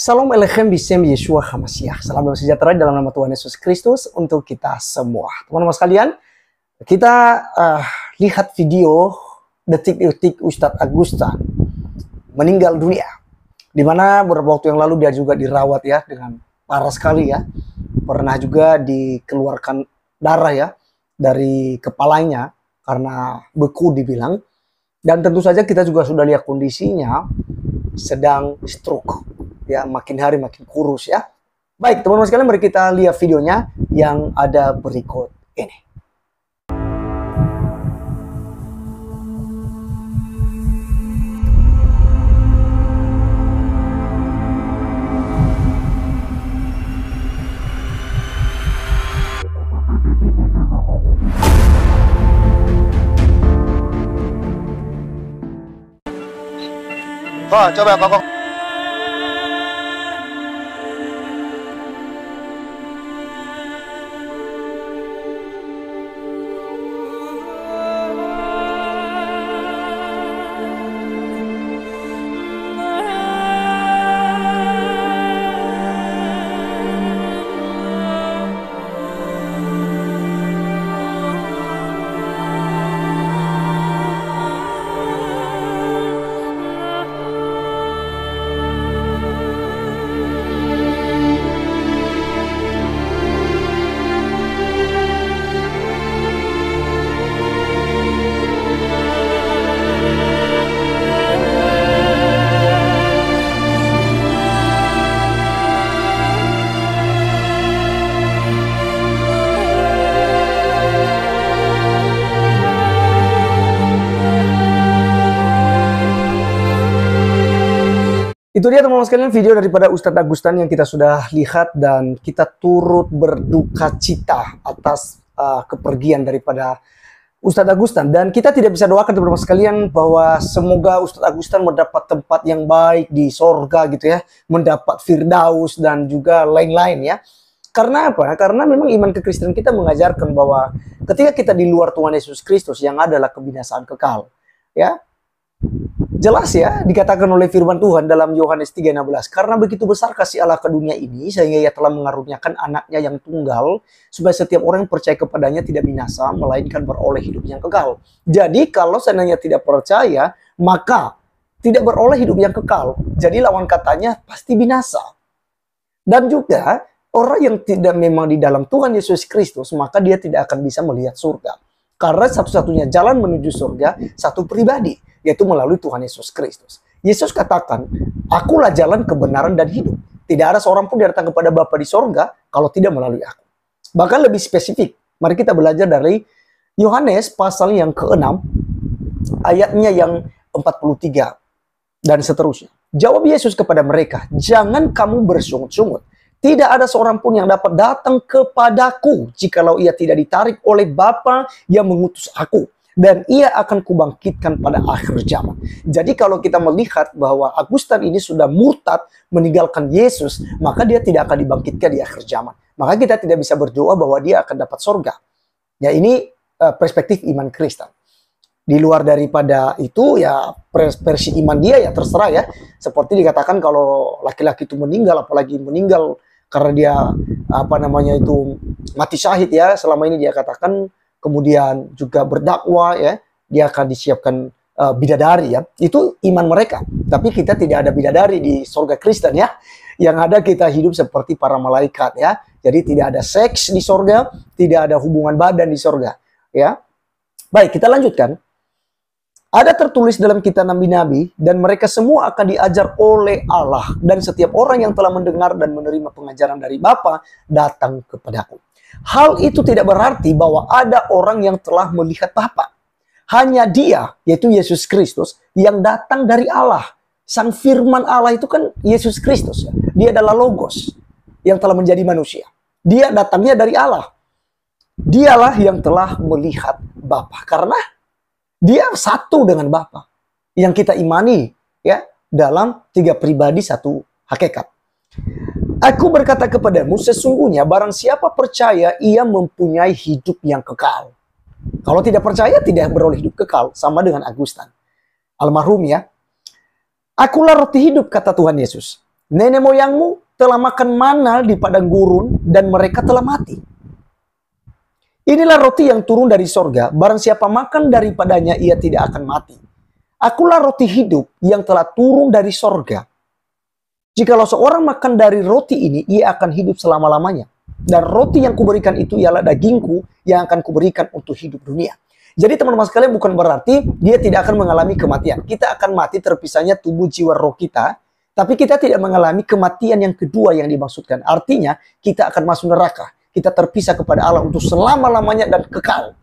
Salam Elechem Bisem Yeshua HaMashiach. Salam damai sejahtera dalam nama Tuhan Yesus Kristus untuk kita semua. Teman-teman sekalian, kita lihat video detik-detik Ustadz Agustan meninggal dunia. Di mana beberapa waktu yang lalu dia juga dirawat ya dengan parah sekali ya. Pernah juga dikeluarkan darah ya dari kepalanya karena beku dibilang. Dan tentu saja kita juga sudah lihat kondisinya sedang stroke. Ya, makin hari makin kurus ya. Baik, teman-teman sekalian, mari kita lihat videonya yang ada berikut ini. Coba kokok. Itu dia teman-teman sekalian video daripada Ustadz Agustan yang kita sudah lihat, dan kita turut berduka cita atas kepergian daripada Ustadz Agustan. Dan kita tidak bisa doakan teman-teman sekalian bahwa semoga Ustadz Agustan mendapat tempat yang baik di sorga gitu ya, mendapat firdaus dan juga lain-lain ya. Karena apa? Karena memang iman kekristenan kita mengajarkan bahwa ketika kita di luar Tuhan Yesus Kristus yang adalah kebinasaan kekal ya. Jelas ya, dikatakan oleh firman Tuhan dalam Yohanes 3:16, karena begitu besar kasih Allah ke dunia ini, sehingga ia telah mengaruniakan anaknya yang tunggal, supaya setiap orang yang percaya kepadanya tidak binasa, melainkan beroleh hidup yang kekal. Jadi kalau seandainya tidak percaya, maka tidak beroleh hidup yang kekal. Jadi lawan katanya pasti binasa. Dan juga orang yang tidak memang di dalam Tuhan Yesus Kristus, maka dia tidak akan bisa melihat surga. Karena satu-satunya jalan menuju surga, satu pribadi, yaitu melalui Tuhan Yesus Kristus. Yesus katakan, akulah jalan kebenaran dan hidup. Tidak ada seorang pun yang datang kepada Bapa di sorga kalau tidak melalui aku. Bahkan lebih spesifik, mari kita belajar dari Yohanes pasal yang ke-6, ayatnya yang 43, dan seterusnya. Jawab Yesus kepada mereka, jangan kamu bersungut-sungut. Tidak ada seorang pun yang dapat datang kepadaku jikalau ia tidak ditarik oleh Bapa yang mengutus aku. Dan ia akan kubangkitkan pada akhir zaman. Jadi kalau kita melihat bahwa Agustan ini sudah murtad meninggalkan Yesus, maka dia tidak akan dibangkitkan di akhir zaman. Maka kita tidak bisa berdoa bahwa dia akan dapat sorga. Ya, ini perspektif iman Kristen. Di luar daripada itu ya versi iman dia ya terserah ya. Seperti dikatakan kalau laki-laki itu meninggal, apalagi meninggal karena dia mati syahid ya. Selama ini dia katakan, kemudian juga berdakwah ya, dia akan disiapkan bidadari ya. Itu iman mereka. Tapi kita tidak ada bidadari di surga Kristen ya. Yang ada kita hidup seperti para malaikat ya. Jadi tidak ada seks di surga, tidak ada hubungan badan di surga ya. Baik, kita lanjutkan. Ada tertulis dalam kitab nabi-nabi, dan mereka semua akan diajar oleh Allah, dan setiap orang yang telah mendengar dan menerima pengajaran dari Bapa datang kepadaku. Hal itu tidak berarti bahwa ada orang yang telah melihat Bapa. Hanya dia, yaitu Yesus Kristus, yang datang dari Allah. Sang firman Allah itu kan Yesus Kristus. Ya. Dia adalah Logos yang telah menjadi manusia. Dia datangnya dari Allah. Dialah yang telah melihat Bapa. Karena dia satu dengan Bapa. Yang kita imani ya dalam tiga pribadi satu hakikat. Aku berkata kepadamu, sesungguhnya barang siapa percaya, ia mempunyai hidup yang kekal. Kalau tidak percaya, tidak beroleh hidup kekal. Sama dengan Agustan almarhum ya. Akulah roti hidup, kata Tuhan Yesus. nenek moyangmu telah makan mana di padang gurun dan mereka telah mati. Inilah roti yang turun dari sorga, barang siapa makan daripadanya ia tidak akan mati. Akulah roti hidup yang telah turun dari sorga. Jikalau seorang makan dari roti ini, ia akan hidup selama-lamanya. Dan roti yang kuberikan itu ialah dagingku yang akan kuberikan untuk hidup dunia. Jadi teman-teman sekalian, bukan berarti dia tidak akan mengalami kematian. Kita akan mati terpisahnya tubuh, jiwa, roh kita. Tapi kita tidak mengalami kematian yang kedua yang dimaksudkan. Artinya kita akan masuk neraka. Kita terpisah kepada Allah untuk selama-lamanya dan kekal.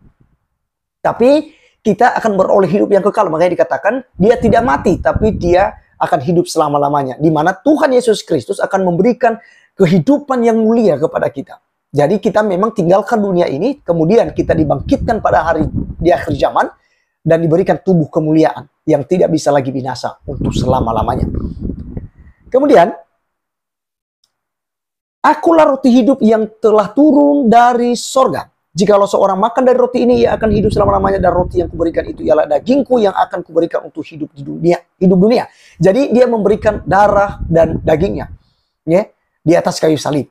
Tapi kita akan beroleh hidup yang kekal. Makanya dikatakan dia tidak mati, tapi dia akan hidup selama-lamanya. Di mana Tuhan Yesus Kristus akan memberikan kehidupan yang mulia kepada kita. Jadi kita memang tinggalkan dunia ini, kemudian kita dibangkitkan pada hari di akhir zaman, dan diberikan tubuh kemuliaan yang tidak bisa lagi binasa untuk selama-lamanya. Kemudian, akulah roti hidup yang telah turun dari sorga. Jikalau seorang makan dari roti ini, ia akan hidup selama-lamanya, dan roti yang kuberikan itu ialah dagingku yang akan kuberikan untuk hidup di dunia, hidup dunia. Jadi dia memberikan darah dan dagingnya, ya, di atas kayu salib.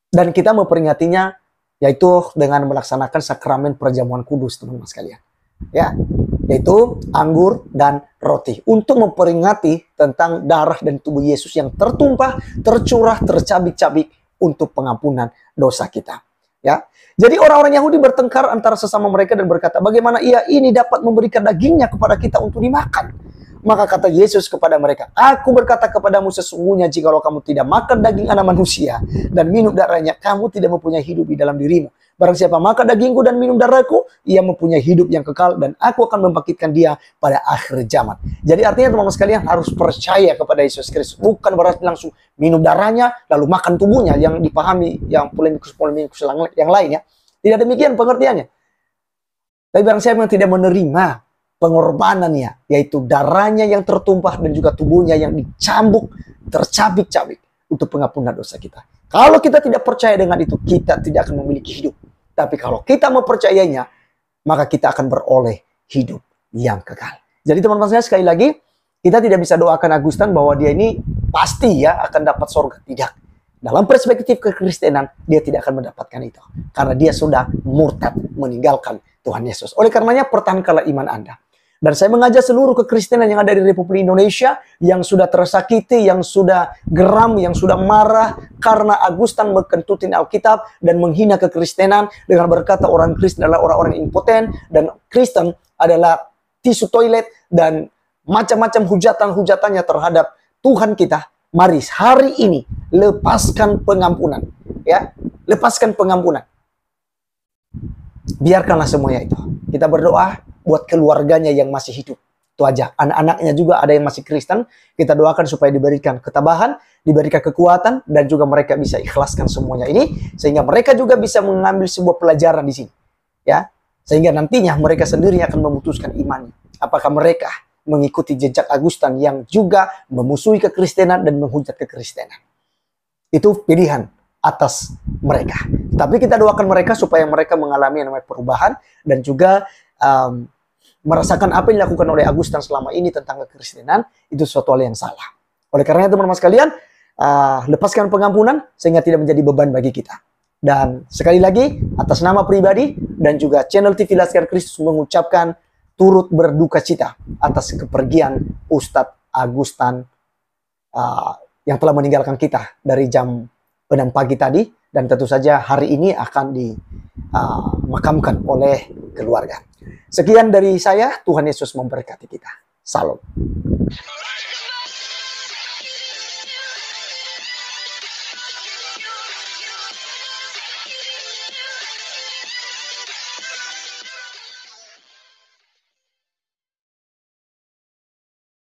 Dan kita memperingatinya yaitu dengan melaksanakan sakramen perjamuan kudus, teman-teman sekalian. Ya, yaitu anggur dan roti untuk memperingati tentang darah dan tubuh Yesus yang tertumpah, tercurah, tercabik-cabik untuk pengampunan dosa kita. Ya, jadi orang-orang Yahudi bertengkar antara sesama mereka dan berkata, bagaimana ia ini dapat memberikan dagingnya kepada kita untuk dimakan? Maka kata Yesus kepada mereka, aku berkata kepadamu sesungguhnya jikalau kamu tidak makan daging anak manusia dan minum darahnya, kamu tidak mempunyai hidup di dalam dirimu. Barang siapa makan dagingku dan minum darahku, ia mempunyai hidup yang kekal dan aku akan membangkitkan dia pada akhir zaman. Jadi artinya teman-teman sekalian harus percaya kepada Yesus Kristus. Bukan berarti langsung minum darahnya lalu makan tubuhnya yang dipahami yang polemikus yang lainnya. Tidak demikian pengertiannya. Tapi barang siapa yang tidak menerima pengorbanannya, yaitu darahnya yang tertumpah dan juga tubuhnya yang dicambuk, tercabik-cabik untuk pengampunan dosa kita. Kalau kita tidak percaya dengan itu, kita tidak akan memiliki hidup. Tapi kalau kita mempercayainya, maka kita akan beroleh hidup yang kekal. Jadi teman-teman saya, sekali lagi, kita tidak bisa doakan Agustan bahwa dia ini pasti ya akan dapat surga. Tidak. Dalam perspektif kekristenan, dia tidak akan mendapatkan itu. Karena dia sudah murtad meninggalkan Tuhan Yesus. Oleh karenanya, pertahankanlah iman Anda. Dan saya mengajak seluruh kekristenan yang ada di Republik Indonesia yang sudah tersakiti, yang sudah geram, yang sudah marah karena Agustan mengkentutin Alkitab dan menghina kekristenan dengan berkata orang Kristen adalah orang-orang impoten dan Kristen adalah tisu toilet dan macam-macam hujatan-hujatannya terhadap Tuhan kita. Mari hari ini lepaskan pengampunan, ya, lepaskan pengampunan. Biarkanlah semuanya itu. Kita berdoa buat keluarganya yang masih hidup. Itu aja. Anak-anaknya juga ada yang masih Kristen. Kita doakan supaya diberikan ketabahan, diberikan kekuatan, dan juga mereka bisa ikhlaskan semuanya ini. Sehingga mereka juga bisa mengambil sebuah pelajaran di sini. Ya, sehingga nantinya mereka sendiri akan memutuskan imannya. Apakah mereka mengikuti jejak Agustan yang juga memusuhi kekristenan dan menghujat kekristenan. Itu pilihan atas mereka. Tapi kita doakan mereka supaya mereka mengalami yang namanya perubahan dan juga merasakan apa yang dilakukan oleh Agustan selama ini tentang kekristenan itu suatu hal yang salah. Oleh karena itu teman-teman sekalian, lepaskan pengampunan sehingga tidak menjadi beban bagi kita. Dan sekali lagi atas nama pribadi dan juga channel TV Laskar Kristus mengucapkan turut berduka cita atas kepergian Ustadz Agustan yang telah meninggalkan kita dari jam 6 pagi tadi, dan tentu saja hari ini akan dimakamkan oleh keluarga. Sekian dari saya, Tuhan Yesus memberkati kita. Salam.